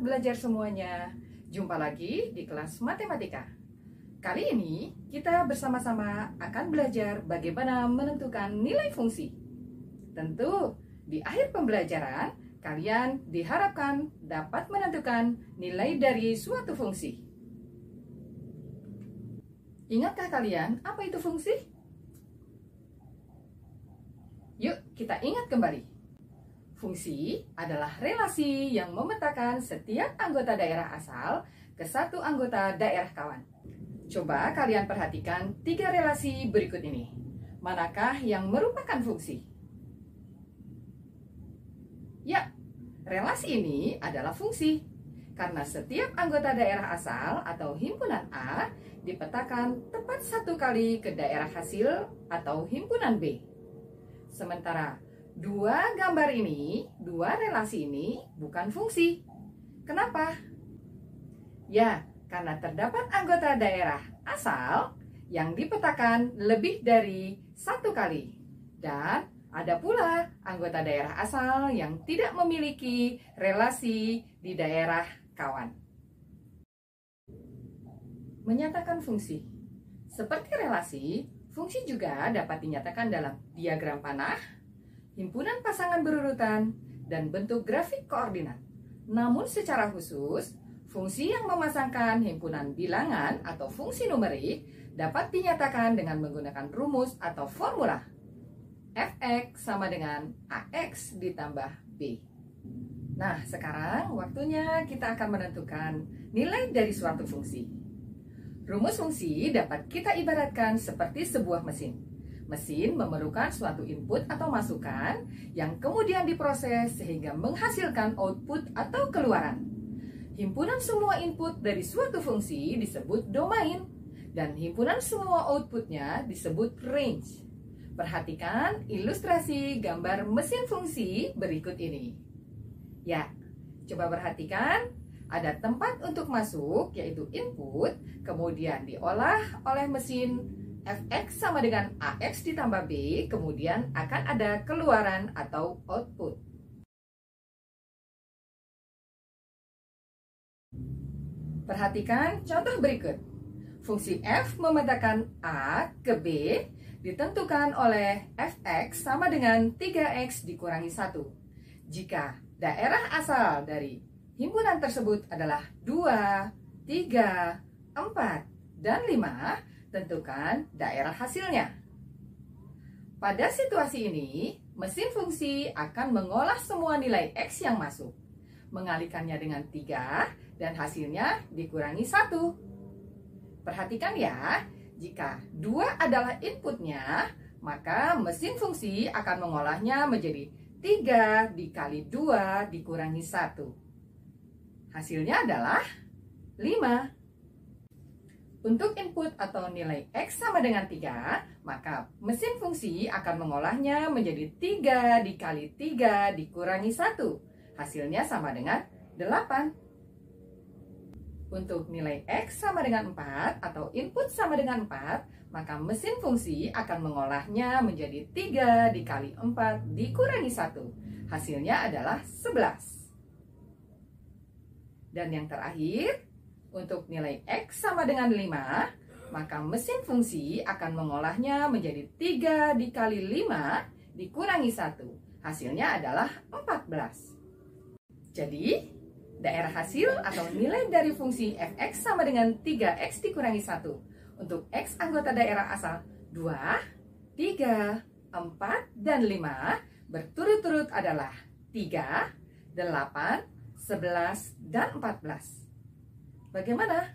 Selamat belajar semuanya. Jumpa lagi di kelas matematika. Kali ini kita bersama-sama akan belajar bagaimana menentukan nilai fungsi. Tentu, di akhir pembelajaran kalian diharapkan dapat menentukan nilai dari suatu fungsi. Ingatkah kalian apa itu fungsi? Yuk kita ingat kembali. Fungsi adalah relasi yang memetakan setiap anggota daerah asal ke satu anggota daerah kawan. Coba kalian perhatikan 3 relasi berikut ini. Manakah yang merupakan fungsi? Ya, relasi ini adalah fungsi. Karena setiap anggota daerah asal atau himpunan A dipetakan tepat 1 kali ke daerah hasil atau himpunan B. Sementara dua relasi ini bukan fungsi. Kenapa? Ya, karena terdapat anggota daerah asal yang dipetakan lebih dari 1 kali. Dan ada pula anggota daerah asal yang tidak memiliki relasi di daerah kawan. Menyatakan fungsi. Seperti relasi, fungsi juga dapat dinyatakan dalam diagram panah, himpunan pasangan berurutan, dan bentuk grafik koordinat. Namun secara khusus, fungsi yang memasangkan himpunan bilangan atau fungsi numerik dapat dinyatakan dengan menggunakan rumus atau formula. Fx sama dengan Ax ditambah B. Nah, sekarang waktunya kita akan menentukan nilai dari suatu fungsi. Rumus fungsi dapat kita ibaratkan seperti sebuah mesin. Mesin memerlukan suatu input atau masukan yang kemudian diproses sehingga menghasilkan output atau keluaran. Himpunan semua input dari suatu fungsi disebut domain dan himpunan semua outputnya disebut range. Perhatikan ilustrasi gambar mesin fungsi berikut ini. Ya, coba perhatikan. Ada tempat untuk masuk, yaitu input, kemudian diolah oleh mesin. Fx sama dengan Ax ditambah B, kemudian akan ada keluaran atau output. Perhatikan contoh berikut. Fungsi f memetakan A ke B ditentukan oleh Fx sama dengan 3x dikurangi 1. Jika daerah asal dari himpunan tersebut adalah 2, 3, 4, dan 5, tentukan daerah hasilnya. Pada situasi ini, mesin fungsi akan mengolah semua nilai X yang masuk, mengalikannya dengan 3, dan hasilnya dikurangi 1. Perhatikan ya, jika 2 adalah inputnya, maka mesin fungsi akan mengolahnya menjadi 3 dikali 2 dikurangi 1. Hasilnya adalah 5. Untuk input atau nilai X sama dengan 3, maka mesin fungsi akan mengolahnya menjadi 3 dikali 3 dikurangi 1. Hasilnya sama dengan 8. Untuk nilai X sama dengan 4 atau input sama dengan 4, maka mesin fungsi akan mengolahnya menjadi 3 dikali 4 dikurangi 1. Hasilnya adalah 11. Dan yang terakhir, untuk nilai X sama dengan 5, maka mesin fungsi akan mengolahnya menjadi 3 dikali 5 dikurangi 1. Hasilnya adalah 14. Jadi, daerah hasil atau nilai dari fungsi Fx sama dengan 3x dikurangi 1. Untuk X anggota daerah asal 2, 3, 4, dan 5 berturut-turut adalah 3, 8, 11, dan 14. Bagaimana?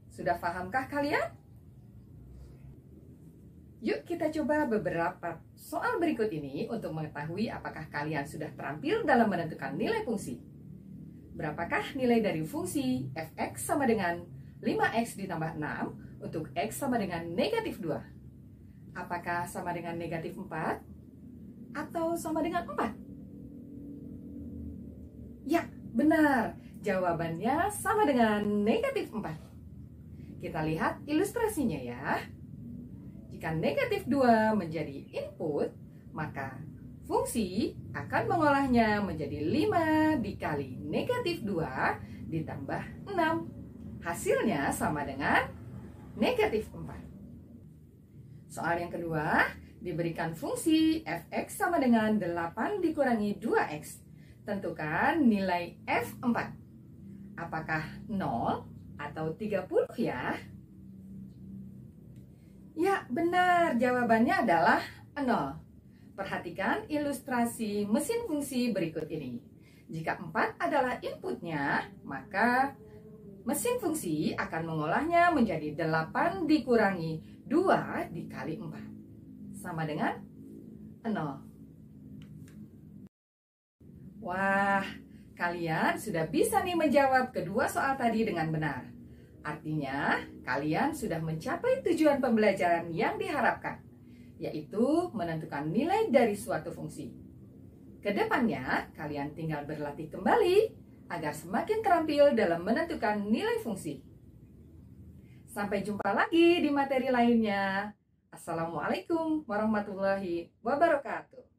Sudah pahamkah kalian? Yuk kita coba beberapa soal berikut ini untuk mengetahui apakah kalian sudah terampil dalam menentukan nilai fungsi. Berapakah nilai dari fungsi Fx sama dengan 5x ditambah 6 untuk x sama dengan negatif 2? Apakah sama dengan negatif 4? Atau sama dengan 4? Ya, benar. Jawabannya sama dengan negatif 4. Kita lihat ilustrasinya ya. Jika negatif 2 menjadi input, maka Fungsi akan mengolahnya menjadi 5 dikali negatif 2 ditambah 6. Hasilnya sama dengan negatif 4. Soal yang kedua, diberikan fungsi f(x) sama dengan 8 dikurangi 2x. Tentukan nilai f4. Apakah 0 atau 30 ya? Ya, benar. Jawabannya adalah 0. Perhatikan ilustrasi mesin fungsi berikut ini. Jika 4 adalah inputnya, maka mesin fungsi akan mengolahnya menjadi 8 dikurangi 2 dikali 4. Sama dengan 0. Wah, kalian sudah bisa nih menjawab kedua soal tadi dengan benar. Artinya, kalian sudah mencapai tujuan pembelajaran yang diharapkan, yaitu menentukan nilai dari suatu fungsi. Kedepannya, kalian tinggal berlatih kembali agar semakin terampil dalam menentukan nilai fungsi. Sampai jumpa lagi di materi lainnya. Assalamualaikum warahmatullahi wabarakatuh.